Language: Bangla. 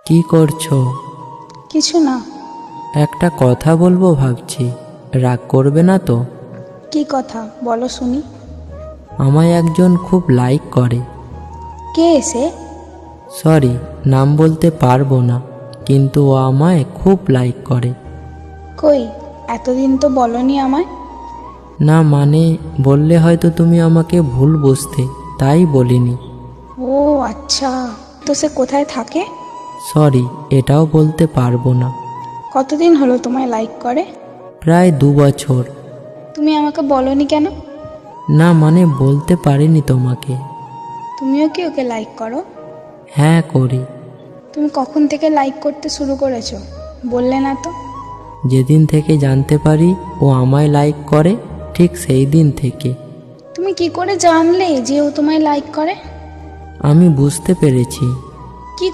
কি করছো? কিছু না। একটা কথা বলবো ভাবছি, রাগ করবে না তো? কি কথা বলো শুনি। আমায় একজন খুব লাইক করে। কে এসে? সরি, নাম বলতে পারবো না, কিন্তু ও আমায় খুব লাইক করে। কই, এতদিন তো বলনি আমায়। না মানে, বললে হয়তো তুমি আমাকে ভুল বুঝতে, তাই বলিনি। ও আচ্ছা, তো সে কোথায় থাকে? সরি, এটাও বলতে পারবো না। কতদিন হলো তোমায় লাইক করে? প্রায় 2 বছর। তুমি আমাকে বলনি কেন? না মানে, বলতে পারিনি তোমাকে। তুমিও কি ওকে লাইক করো? হ্যাঁ, করি। তুমি কখন থেকে লাইক করতে শুরু করেছো, বললে না তো। যেদিন থেকে জানতে পারি ও আমায় লাইক করে, ঠিক সেই দিন থেকে। তুমি কি করে জানলে যে ও তোমায় লাইক করে? আমি বুঝতে পেরেছি। কি